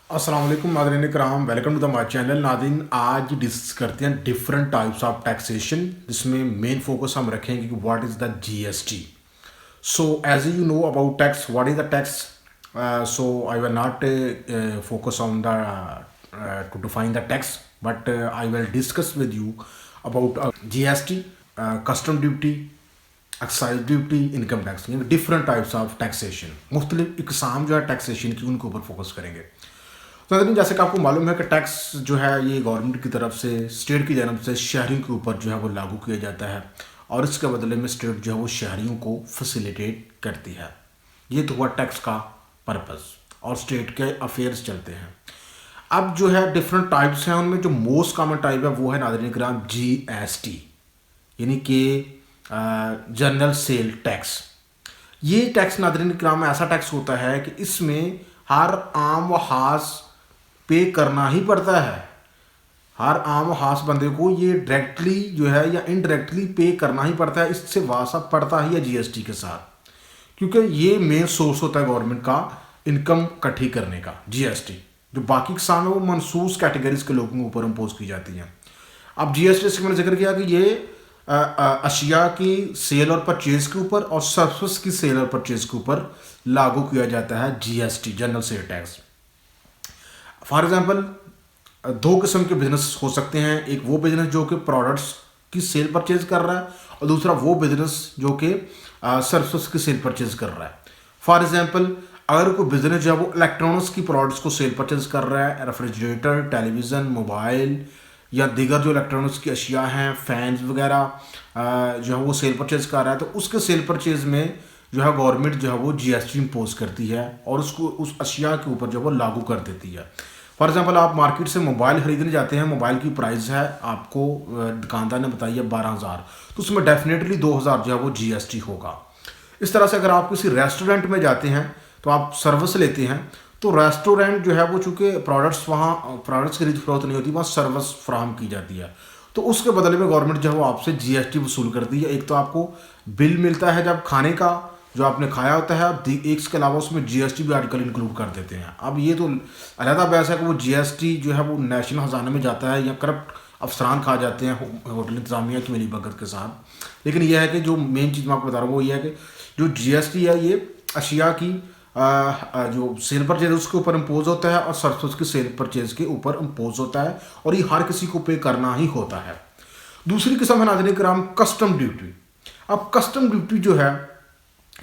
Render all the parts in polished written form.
अस्सलाम वालेकुम नाज़रीन कराम, welcome to the my channel. नाज़रीन आज डिस्कस करते हैं डिफरेंट टाइप्स ऑफ टैक्सेशन, जिसमें मेन फोकस हम रखेंगे कि what is the GST. So as you know about tax, what is the tax. So I will not focus on the to define the tax, but I will discuss with you about GST, custom duty, excise duty, income tax, different types of taxation, मुख्तलिफ इकसाम जो है taxation की, उनके ऊपर focus करेंगे। तो नाज़रीन जैसे कि आपको मालूम है कि टैक्स जो है ये गवर्नमेंट की तरफ से, स्टेट की जानब से शहरियों के ऊपर जो है वो लागू किया जाता है, और इसके बदले में स्टेट जो है वो शहरियों को फैसिलिटेट करती है। ये तो हुआ टैक्स का पर्पस, और स्टेट के अफेयर्स चलते हैं। अब जो है डिफरेंट टाइप्स हैं, उनमें जो मोस्ट कॉमन टाइप है वो है नाज़रीन कराम जीएसटी, यानी कि जनरल सेल टैक्स। ये टैक्स नाज़रीन कराम ऐसा टैक्स होता है कि इसमें हर आम व खास पे करना ही पड़ता है। हर आम खास बंदे को ये डायरेक्टली जो है या इनडायरेक्टली पे करना ही पड़ता है। इससे वास्ता पड़ता ही है जीएसटी के साथ, क्योंकि ये मेन सोर्स होता है गवर्नमेंट का इनकम इकट्ठी करने का। जीएसटी जो बाकी किसान है वो मनसूस कैटेगरीज के लोगों के ऊपर इम्पोज की जाती है। अब जीएसटी से मैंने जिक्र किया कि ये अशिया की सेल और परचेज के ऊपर और सर्विस की सेल और परचेज के ऊपर लागू किया जाता है GST, general sale tax. For example दो किस्म के बिजनेस हो सकते हैं। एक वो बिजनेस जो कि प्रोडक्ट्स की सेल परचेज कर रहा है, और दूसरा वो बिजनेस जो कि सर्विस की सेल परचेज कर रहा है। फॉर एग्जांपल अगर कोई बिजनेस जो है वो इलेक्ट्रॉनिक्स की प्रोडक्ट्स को सेल परचेज कर रहा है, रेफ्रिजरेटर, टेलीविज़न, मोबाइल या दीगर जो इलेक्ट्रॉनिक्स की अशिया हैं, फैंस वगैरह जो है वो सेल परचेज कर रहा है, तो उसके सेल परचेज में जो है गवर्नमेंट जो है वो जीएसटी इम्पोज करती है और उसको उस अशिया के ऊपर जो है वो लागू कर देती है। फॉर एग्जांपल आप मार्केट से मोबाइल खरीदने जाते हैं, मोबाइल की प्राइस है आपको दुकानदार ने बताई है 12,000, तो उसमें डेफिनेटली 2,000 जो है वो जीएसटी होगा। इस तरह से अगर आप किसी रेस्टोरेंट में जाते हैं तो आप सर्विस लेते हैं, तो रेस्टोरेंट जो है वो चूँकि प्रोडक्ट्स की खरीद फरोख्त नहीं होती, वहाँ सर्विस फ्राहम की जाती है, तो उसके बदले में गवर्नमेंट जो है वो आपसे जीएसटी वसूल करती है। एक तो आपको बिल मिलता है जब खाने का जो आपने खाया होता है, अब एक इसके अलावा उसमें जीएसटी भी आजकल इंक्लूड कर देते हैं। अब ये तो अलहदा बहस है कि वो जीएसटी जो है वो नेशनल खजाने में जाता है या करप्ट अफसरान खा जाते हैं होटल इंतजामिया की मिलीभगत के साथ। लेकिन यह है कि जो मेन चीज़ मैं आपको बता रहा हूँ वो ये है कि जो जीएसटी है ये अशिया की जो सेल परचेज उसके ऊपर इम्पोज होता है और सर्विस की सेल परचेज के ऊपर इम्पोज होता है, और ये हर किसी को पे करना ही होता है। दूसरी किस्म है नाज़रीन कराम कस्टम ड्यूटी। अब कस्टम ड्यूटी जो है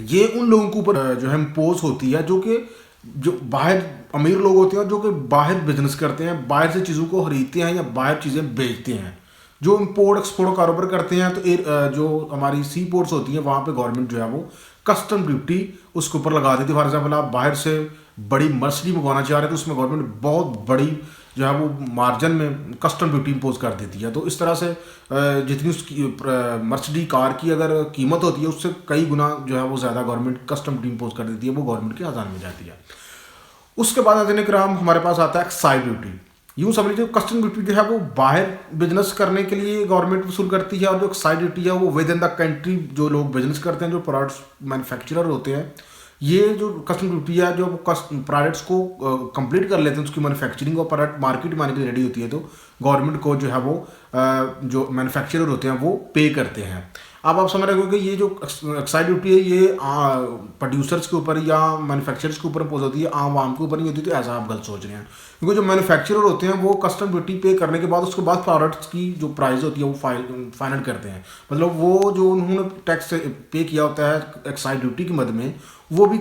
ये उन लोगों के ऊपर जो है इम्पोज होती है जो बाहर अमीर लोग होते हैं और जो कि बाहर बिजनेस करते हैं, बाहर से चीज़ों को खरीदते हैं या बाहर चीज़ें बेचते हैं, जो इम्पोर्ट एक्सपोर्ट कारोबार करते हैं। तो जो हमारी सी पोर्ट्स होती हैं वहाँ पे गवर्नमेंट जो है वो कस्टम ड्यूटी उसके ऊपर लगा देती है। फॉर एग्जाम्पल आप बाहर से बड़ी मर्सिडी मंगवाना चाह रहे हैं तो उसमें गवर्नमेंट बहुत बड़ी जो है वो मार्जिन में कस्टम ड्यूटी इम्पोज कर देती है। तो इस तरह से जितनी उसकी मर्सिडी कार की अगर कीमत होती है उससे कई गुना जो है वो ज़्यादा गवर्नमेंट कस्टम ड्यूटी इम्पोज कर देती है, वो गवर्नमेंट के खजाने में जाती है। उसके बाद अजन कराम हमारे पास आता है एक्साइज ड्यूटी। यूँ समझ लीजिए कस्टम ड्यूटी जो है वो बाहर बिजनेस करने के लिए गवर्नमेंट वसूल करती है, और जो एक्साइज ड्यूटी है वो विद इन द कंट्री जो लोग बिजनेस करते हैं, जो प्रोडक्ट्स मैन्युफैक्चरर होते हैं, ये जो कस्टम ड्यूटी है जो प्रोडक्ट्स को कंप्लीट कर लेते हैं, उसकी मैन्युफैक्चरिंग और प्रोडक्ट मार्केट में आने के लिए रेडी होती है, तो गवर्नमेंट को जो है वो जो मैन्युफैक्चरर होते हैं वो पे करते हैं। अब आप समझ रहे हो कि ये जो एक्साइज ड्यूटी है ये प्रोड्यूसर्स के ऊपर या मैन्युफैक्चरर्स के ऊपर इम्पोज होती है, आम वाम के ऊपर नहीं होती। तो ऐसा आप गलत सोच रहे हैं, क्योंकि जो मैन्युफैक्चरर होते हैं वो कस्टम ड्यूटी पे करने के बाद उसके बाद प्रोडक्ट्स की जो प्राइस होती है वो फाइनल करते हैं। मतलब वो जो उन्होंने टैक्स पे किया होता है एक्साइज ड्यूटी की मद में, वो भी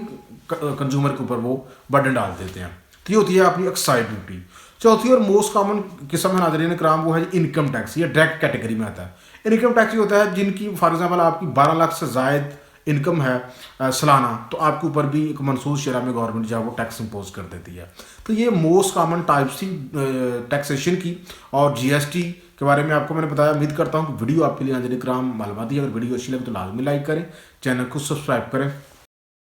कंज्यूमर के ऊपर वो बर्डन डाल देते हैं। तो ये होती है अपनी एक्साइज ड्यूटी। चौथी और मोस्ट कॉमन किस्म है नाज़रीन कराम वो है इनकम टैक्स। ये डायरेक्ट कैटेगरी में आता है। इनकम टैक्स ये होता है जिनकी फॉर एग्जांपल आपकी 12 लाख से ज़ायद इनकम है सालाना, तो आपके ऊपर भी एक मनसूस शरह में गवर्नमेंट जो है वो टैक्स इम्पोज कर देती है। तो ये मोस्ट कॉमन टाइप्स थी टैक्सेशन की, और जीएसटी के बारे में आपको मैंने बताया। उम्मीद करता हूँ कि वीडियो आपके लिए नाज़रीन कराम मालूमाती है। अगर वीडियो अच्छी लगे तो लाजमी लाइक करें, चैनल को सब्सक्राइब करें।